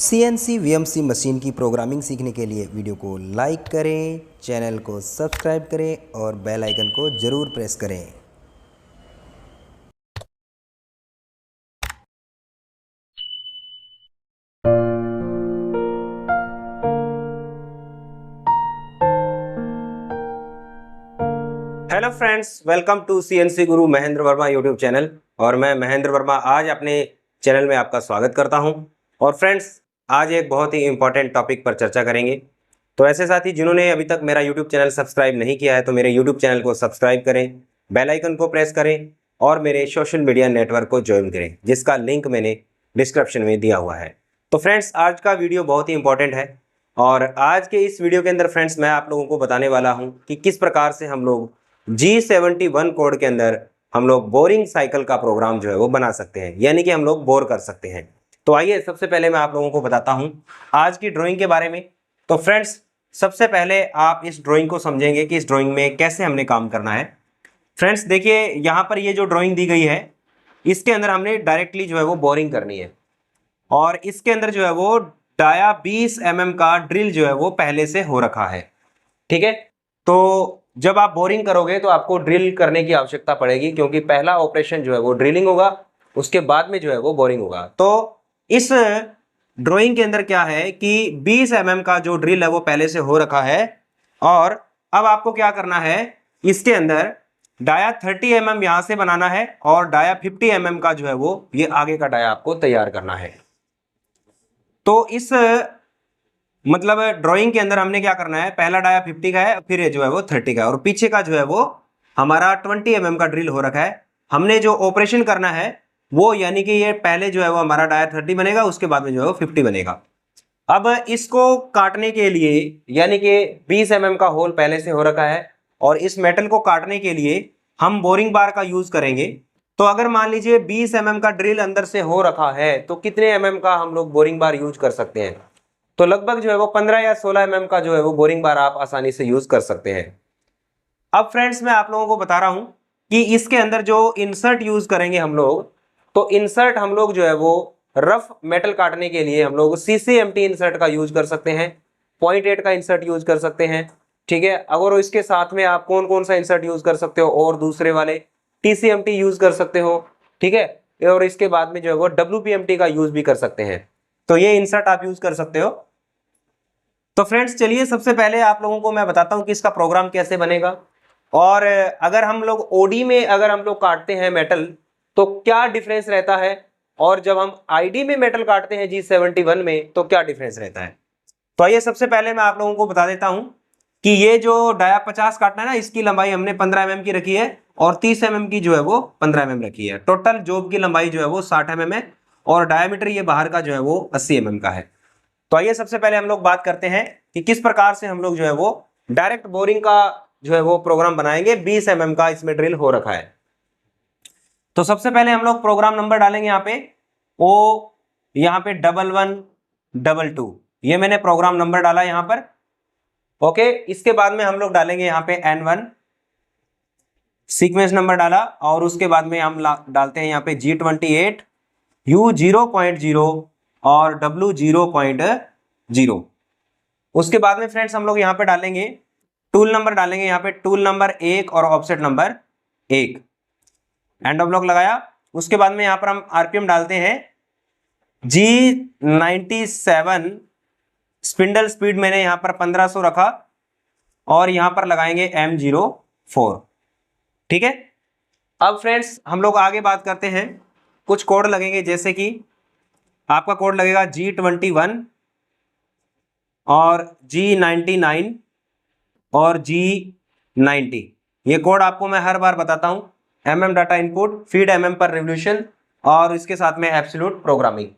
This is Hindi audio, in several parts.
CNC VMC मशीन की प्रोग्रामिंग सीखने के लिए वीडियो को लाइक करें, चैनल को सब्सक्राइब करें और बेल आइकन को ज़रूर प्रेस करें। Hello friends, welcome to CNC Guru Mahendra Verma YouTube channel. और मैं महेंद्र वर्मा आज अपने चैनल में आपका स्वागत करता हूं। और फ्रेंड्स, आज एक बहुत ही इंपॉर्टेंट टॉपिक पर चर्चा करेंगे। तो ऐसे साथी जिन्होंने अभी तक मेरा यूट्यूब चैनल सब्सक्राइब नहीं किया है तो मेरे यूट्यूब चैनल को सब्सक्राइब करें, बेल आइकन को प्रेस करें और मेरे सोशल मीडिया नेटवर्क को ज्वाइन करें, जिसका लिंक मैंने डिस्क्रिप्शन में दिया हुआ है। तो फ्रेंड्स, आज का वीडियो बहुत ही इंपॉर्टेंट है और आज के इस वीडियो के अंदर फ्रेंड्स मैं आप लोगों को बताने वाला हूँ कि किस प्रकार से हम लोग G71 कोड के अंदर हम लोग बोरिंग साइकिल का प्रोग्राम जो है वो बना सकते हैं, यानी कि हम लोग बोर कर सकते हैं। तो आइए सबसे पहले मैं आप लोगों को बताता हूं आज की ड्राइंग के बारे में। तो फ्रेंड्स, सबसे पहले आप इस ड्राइंग को समझेंगे कि इस ड्राइंग में कैसे हमने काम करना है। फ्रेंड्स देखिए, यहाँ पर ये जो ड्राइंग दी गई है इसके अंदर हमने डायरेक्टली जो है वो बोरिंग करनी है और इसके अंदर जो है वो डाया 20 mm का ड्रिल जो है वो पहले से हो रखा है। ठीक है, तो जब आप बोरिंग करोगे तो आपको ड्रिल करने की आवश्यकता पड़ेगी, क्योंकि पहला ऑपरेशन जो है वो ड्रिलिंग होगा, उसके बाद में जो है वो बोरिंग होगा। तो इस ड्राइंग के अंदर क्या है कि 20 mm का जो ड्रिल है वो पहले से हो रखा है और अब आपको क्या करना है, इसके अंदर डाया 30 mm यहां से बनाना है और डाया 50 mm का जो है वो ये आगे का डाया आपको तैयार करना है। तो इस मतलब ड्राइंग के अंदर हमने क्या करना है, पहला डाया 50 का है, फिर जो है वो 30 का है और पीछे का जो है वो हमारा 20 mm का ड्रिल हो रखा है। हमने जो ऑपरेशन करना है वो यानी कि ये पहले जो है वो हमारा डाया 30 बनेगा, उसके बाद में जो है वो 50 बनेगा। अब इसको काटने के लिए यानी कि 20 mm का होल पहले से हो रखा है और इस मेटल को काटने के लिए हम बोरिंग बार का यूज करेंगे। तो अगर मान लीजिए 20 mm का ड्रिल अंदर से हो रखा है तो कितने mm का हम लोग बोरिंग बार यूज कर सकते हैं? तो लगभग जो है वो 15 या 16 mm का जो है वो बोरिंग बार आप आसानी से यूज कर सकते हैं। अब फ्रेंड्स मैं आप लोगों को बता रहा हूं कि इसके अंदर जो इंसर्ट यूज करेंगे हम लोग, तो इंसर्ट हम लोग जो है वो रफ मेटल काटने के लिए हम लोग CCMT इंसर्ट का यूज कर सकते हैं, 0.8 का इंसर्ट यूज कर सकते हैं। ठीक है, अगर इसके साथ में आप कौन कौन सा इंसर्ट यूज कर सकते हो और दूसरे वाले TCMT यूज कर सकते हो। ठीक है, और इसके बाद में जो है वो WPMT का यूज भी कर सकते हैं। तो ये इंसर्ट आप यूज कर सकते हो। तो फ्रेंड्स चलिए सबसे पहले आप लोगों को मैं बताता हूं कि इसका प्रोग्राम कैसे बनेगा। और अगर हम लोग ओडी में अगर हम लोग काटते हैं मेटल तो क्या डिफरेंस रहता है, और जब हम आईडी में मेटल काटते हैं G71 में तो क्या डिफरेंस रहता है। तो आइए सबसे पहले मैं आप लोगों को बता देता हूं कि ये जो डाया 50 काटना है ना, इसकी लंबाई हमने 15 mm की रखी है और 30 mm की जो है वो 15 mm रखी है। टोटल जॉब की लंबाई जो है वो 60 mm है और डायमीटर ये बाहर का जो है वो 80 mm का है। तो आइए सबसे पहले हम लोग बात करते हैं कि किस प्रकार से हम लोग जो है वो डायरेक्ट बोरिंग का जो है वो प्रोग्राम बनाएंगे। 20 mm का इसमें ड्रिल हो रखा है। तो सबसे पहले हम लोग प्रोग्राम नंबर डालेंगे यहाँ पे ओ, यहाँ पे 1112, ये मैंने प्रोग्राम नंबर डाला यहाँ पर। ओके, इसके बाद में हम लोग डालेंगे यहाँ पे N1 सीक्वेंस नंबर डाला और उसके बाद में हम डालते हैं यहाँ पे G28 U0.0 और W0.0। उसके बाद में फ्रेंड्स हम लोग यहाँ पे डालेंगे टूल नंबर, डालेंगे यहाँ पे टूल नंबर 1 और offset number 1, end of block लगाया। उसके बाद में यहाँ पर हम RPM डालते हैं G97, स्पिंडल स्पीड मैंने यहाँ पर 1500 रखा और यहाँ पर लगाएंगे M04। ठीक है, अब फ्रेंड्स हम लोग आगे बात करते हैं। कुछ कोड लगेंगे, जैसे कि आपका कोड लगेगा G21 और G99 और G90। ये कोड आपको मैं हर बार बताता हूं, MM data input, feed MM per revolution और इसके साथ में एब्सोल्यूट प्रोग्रामिंग।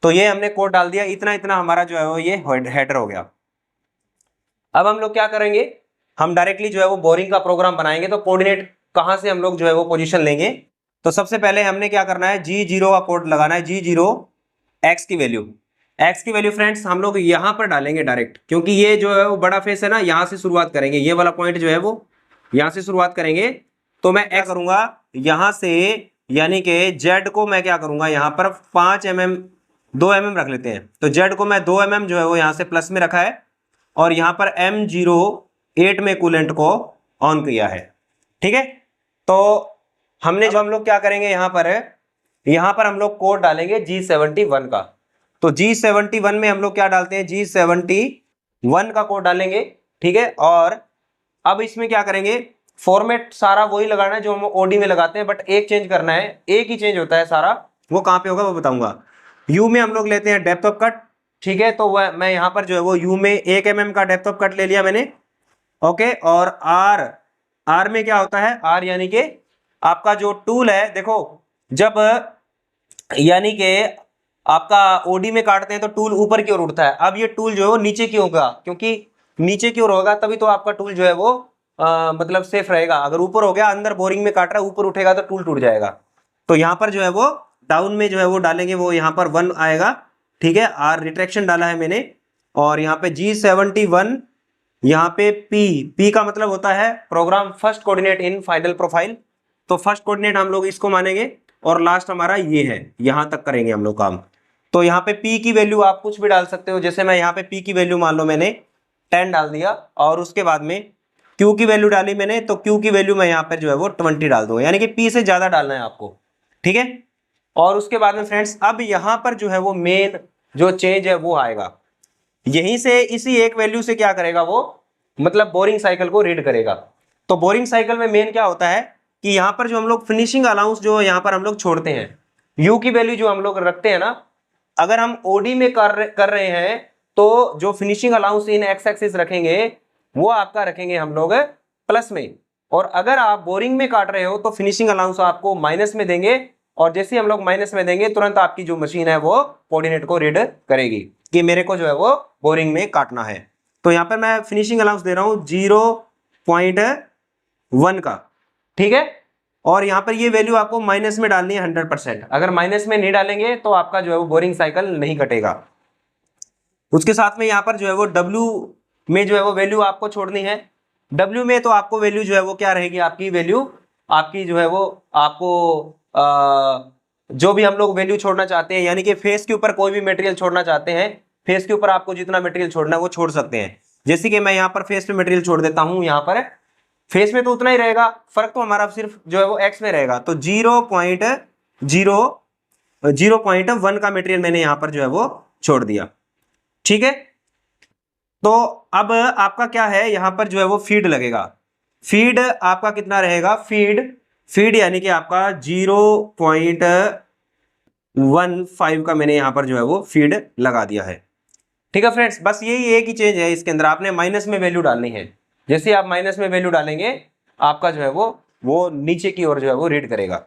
तो ये हमने कोड डाल दिया, इतना इतना हमारा जो है वो ये हेडर हो गया। अब हम लोग क्या करेंगे, हम डायरेक्टली जो है वो बोरिंग का प्रोग्राम बनाएंगे। तो कोऑर्डिनेट कहां से हम लोग जो है वो पोजीशन लेंगे, तो सबसे पहले हमने क्या करना है, G0 का कोड लगाना है। G0 x की वैल्यू फ्रेंड्स हम लोग यहां पर डालेंगे डायरेक्ट, क्योंकि ये जो है वो बड़ा फेस है ना, यहां से शुरुआत करेंगे, ये वाला पॉइंट जो है वो यहां से शुरुआत करेंगे। तो मैं क्या करूंगा यहां से, यानी कि Z को मैं क्या करूंगा यहाँ पर 5 mm 2 mm रख लेते हैं। तो जेड को मैं 2 mm जो है वो यहाँ से प्लस में रखा है और यहाँ पर M08 में कूलेंट को ऑन किया है। ठीक है, तो हमने जो हम लोग क्या करेंगे यहाँ पर हम लोग कोड डालेंगे G71 का। तो G71 में हम लोग क्या डालते हैं, G71 का कोड डालेंगे। ठीक है, और अब इसमें क्या करेंगे, फॉर्मेट सारा वही लगाना है जो हम ओडी में लगाते हैं, बट एक चेंज करना है, एक ही चेंज होता है सारा, वो कहाँ पे होगा वो बताऊंगा। यू में हम लोग लेते हैं डेप्थ ऑफ कट। ठीक है, तो वह मैं यहाँ पर जो है वो यू में 1 mm का डेप्थ ऑफ कट ले लिया मैंने। ओके, और आर में क्या होता है, आर यानी कि आपका जो टूल है, देखो जब यानी कि आपका ओडी में काटते हैं तो टूल ऊपर की ओर उठता है। अब ये टूल जो है वो नीचे की होगा, क्योंकि नीचे की ओर होगा तभी तो आपका टूल जो है वो मतलब सेफ रहेगा। अगर ऊपर हो गया, अंदर बोरिंग में काट रहा है, ऊपर उठेगा तो टूल टूट जाएगा। तो यहाँ पर जो है वो डाउन में जो है वो डालेंगे, वो यहाँ पर 1 आएगा। ठीक है, आर रिट्रैक्शन डाला है मैंने, और यहाँ पे G71, यहाँ पे पी का मतलब होता है program first coordinate in final profile. तो फर्स्ट कोऑर्डिनेट हम लोग इसको मानेंगे और लास्ट हमारा ये है, यहां तक करेंगे हम लोग काम। तो यहाँ पे पी की वैल्यू आप कुछ भी डाल सकते हो, जैसे मैं यहाँ पे पी की वैल्यू मान लो मैंने 10 डाल दिया, और उसके बाद में क्यू की वैल्यू डाली मैंने, तो क्यू की वैल्यू मैं यहाँ पर जो है वो 20 डाल दूंगा, यानी कि पी से ज्यादा डालना है आपको। ठीक है, और उसके बाद में फ्रेंड्स अब यहाँ पर जो है वो मेन जो चेंज है वो आएगा, यहीं से इसी एक वैल्यू से क्या करेगा वो, मतलब बोरिंग साइकिल को रीड करेगा। तो बोरिंग साइकिल में मेन क्या होता है कि यहाँ पर जो हम लोग फिनिशिंग अलाउंस जो यहाँ पर हम लोग छोड़ते हैं, यू की वैल्यू जो हम लोग रखते हैं ना, अगर हम ओडी में कर रहे हैं तो जो फिनिशिंग अलाउंस इन एक्स एक्सिस रखेंगे वो आपका रखेंगे हम लोग प्लस में, और अगर आप बोरिंग में काट रहे हो तो फिनिशिंग अलाउंस आपको माइनस में देंगे, और जैसे हम लोग माइनस में देंगे तुरंत आपकी जो मशीन है वो कोऑर्डिनेट को रीड करेगी कि मेरे को जो है वो बोरिंग में काटना है। तो यहाँ पर मैं फिनिशिंग अलाउंस दे रहा हूँ 0.1 का। ठीक है, और यहाँ पर ये वैल्यू आपको माइनस में डालनी है 100%। अगर माइनस में नहीं डालेंगे तो आपका जो है वो बोरिंग साइकिल नहीं कटेगा। उसके साथ में यहाँ पर जो है वो W में जो है वो वैल्यू आपको छोड़नी है। W में तो आपको वैल्यू जो है वो क्या रहेगी, आपकी वैल्यू आपकी जो है वो आपको जो भी हम लोग वैल्यू छोड़ना चाहते हैं, यानी कि फेस के ऊपर कोई भी मटेरियल छोड़ना चाहते हैं, फेस के ऊपर आपको जितना मटेरियल छोड़ना है वो छोड़ सकते हैं। जैसे कि मैं यहाँ पर फेस पे मटेरियल छोड़ देता हूँ, यहाँ पर फेस में तो उतना ही रहेगा, फर्क तो हमारा सिर्फ जो है वो एक्स में रहेगा। तो 0.1 का मटेरियल मैंने यहाँ पर जो है वो छोड़ दिया। ठीक है, तो अब आपका क्या है, यहाँ पर जो है वो फीड लगेगा। फीड आपका कितना रहेगा, फीड यानी कि आपका 0.15 का मैंने यहाँ पर जो है वो फीड लगा दिया है। ठीक है फ्रेंड्स, बस यही एक ही चेंज है इसके अंदर, आपने माइनस में वैल्यू डालनी है। जैसे आप माइनस में वैल्यू डालेंगे आपका जो है वो नीचे की ओर जो है वो रीड करेगा।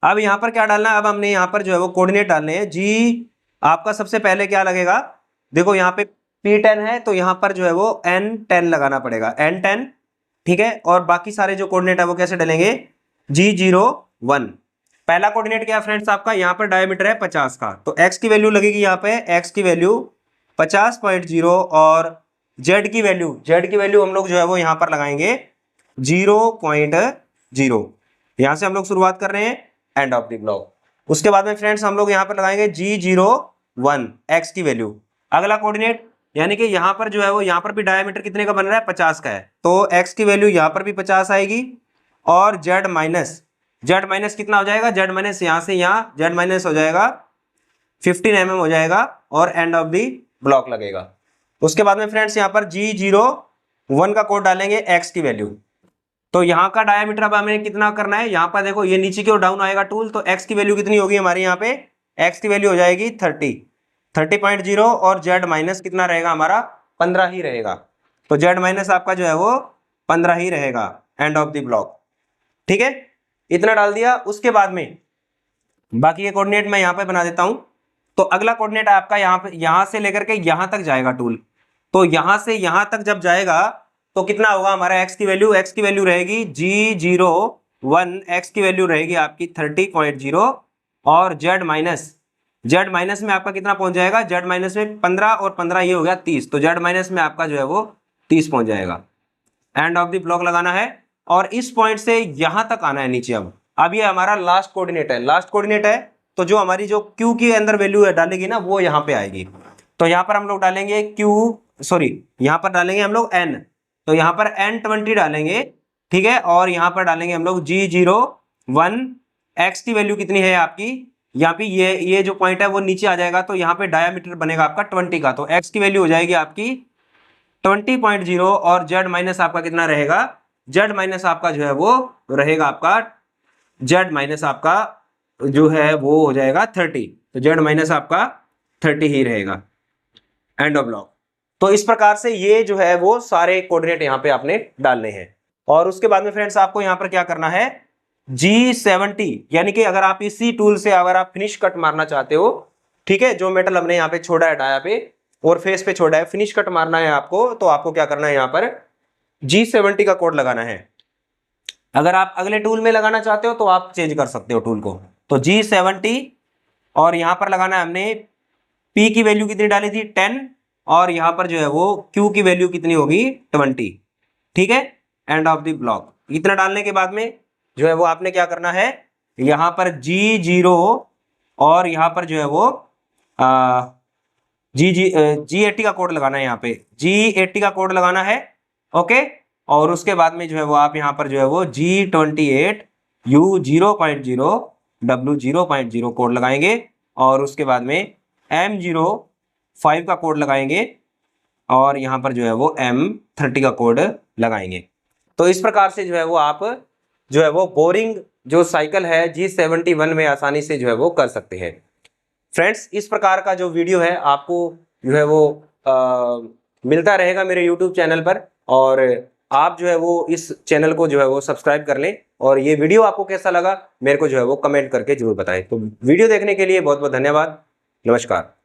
अब यहाँ पर क्या डालना है, अब हमने यहाँ पर जो है वो कोऑर्डिनेट डालने हैं। जी आपका सबसे पहले क्या लगेगा, देखो यहाँ पे P10 है तो यहाँ पर जो है वो N10 लगाना पड़ेगा, N10। ठीक है, और बाकी सारे जो कोऑर्डिनेट है वो कैसे डालेंगे, G01। पहला कोऑर्डिनेट क्या है फ्रेंड्स आपका, यहाँ पर डायमीटर है 50 का, तो x की वैल्यू लगेगी यहाँ पे, x की वैल्यू 50.0, और z की वैल्यू हम लोग जो है वो यहाँ पर लगाएंगे 0.0। यहाँ से हम लोग शुरुआत कर रहे हैं, एंड ऑफ द ब्लॉक। उसके बाद में फ्रेंड्स हम लोग यहाँ पर लगाएंगे G01 x की वैल्यू। अगला कोऑर्डिनेट यानी कि यहाँ पर जो है वो यहाँ पर भी डायमीटर कितने का बन रहा है, 50 का है, तो x की वैल्यू यहाँ पर भी 50 आएगी, और z माइनस कितना हो जाएगा, z माइनस यहाँ से यहाँ z माइनस हो जाएगा 15 mm हो जाएगा, और एंड ऑफ दी ब्लॉक लगेगा। उसके बाद में फ्रेंड्स यहाँ पर G01 का कोड डालेंगे x की वैल्यू। तो यहाँ का डायमीटर अब हमें कितना करना है, यहाँ पर देखो ये नीचे की ओर डाउन आएगा टूल, तो x की वैल्यू कितनी होगी हमारी, यहाँ पे x की वैल्यू हो जाएगी 30.0, और z माइनस कितना रहेगा हमारा 15 ही रहेगा। तो z माइनस आपका जो है वो 15 ही रहेगा, एंड ऑफ द ब्लॉक। ठीक है, इतना डाल दिया। उसके बाद में बाकी के कोऑर्डिनेट मैं यहाँ पे बना देता हूं। तो अगला कोऑर्डिनेट आपका यहाँ से लेकर के यहाँ तक जाएगा टूल, तो यहाँ से यहाँ तक जब जाएगा तो कितना होगा हमारा x की वैल्यू रहेगी G01, x की वैल्यू रहेगी आपकी 30.0, और z माइनस में आपका कितना पहुंच जाएगा, z माइनस में 15 और 15 ये हो गया 30, तो z माइनस में आपका जो है वो 30 पहुंच जाएगा। एंड ऑफ द ब्लॉक लगाना है, और इस पॉइंट से यहां तक आना है नीचे। अब ये हमारा लास्ट कोऑर्डिनेट है, तो जो हमारी जो Q के अंदर वैल्यू डालेगी ना वो यहाँ पे आएगी। तो यहाँ पर हम लोग डालेंगे यहाँ पर डालेंगे हम लोग N, तो यहाँ पर N20 डालेंगे, ठीक है। और यहाँ पर डालेंगे हम लोग G01, X की वैल्यू कितनी है आपकी, यहाँ पे ये जो पॉइंट है वो नीचे आ जाएगा, तो यहाँ पे डायमीटर बनेगा आपका 20 का, तो X की वैल्यू हो जाएगी आपकी 20.0 और Z माइनस आपका कितना रहेगा, Z माइनस आपका जो है वो रहेगा आपका, Z माइनस आपका जो है वो हो जाएगा 30, तो Z माइनस आपका 30 ही रहेगा, एंड ऑफ ब्लॉक। तो इस प्रकार से ये जो है वो सारे कोऑर्डिनेट यहाँ पे आपने डालने हैं। और उसके बाद में फ्रेंड्स आपको यहाँ पर क्या करना है, G70, यानी कि अगर आप इसी टूल से अगर आप फिनिश कट मारना चाहते हो, ठीक है, जो मेटल हमने यहाँ पे छोड़ा है डाया पे और फेस पे छोड़ा है, फिनिश कट मारना है आपको, तो आपको क्या करना है, यहाँ पर G70 का कोड लगाना है। अगर आप अगले टूल में लगाना चाहते हो तो आप चेंज कर सकते हो टूल को, तो G70 और यहाँ पर लगाना है हमने P की वैल्यू कितनी डाली थी 10, और यहाँ पर जो है वो Q की वैल्यू कितनी होगी 20, ठीक है, एंड ऑफ द ब्लॉक। इतना डालने के बाद में जो है वो आपने क्या करना है, यहाँ पर G0 और यहाँ पर जो है वो G80 का कोड लगाना है, यहाँ पे G80 का कोड लगाना है, ओके। और उसके बाद में जो है वो आप यहाँ पर जो है वो G28 U0.0 W0.0 कोड लगाएंगे, और उसके बाद में M05 का कोड लगाएंगे, और यहाँ पर जो है वो M30 का कोड लगाएंगे। तो इस प्रकार से जो है वो आप जो है वो बोरिंग जो साइकिल है G71 में आसानी से जो है वो कर सकते हैं। फ्रेंड्स, इस प्रकार का जो वीडियो है आपको जो है वो मिलता रहेगा मेरे YouTube चैनल पर, और आप जो है वो इस चैनल को जो है वो सब्सक्राइब कर लें, और ये वीडियो आपको कैसा लगा मेरे को जो है वो कमेंट करके जरूर बताएं। तो वीडियो देखने के लिए बहुत बहुत धन्यवाद, नमस्कार।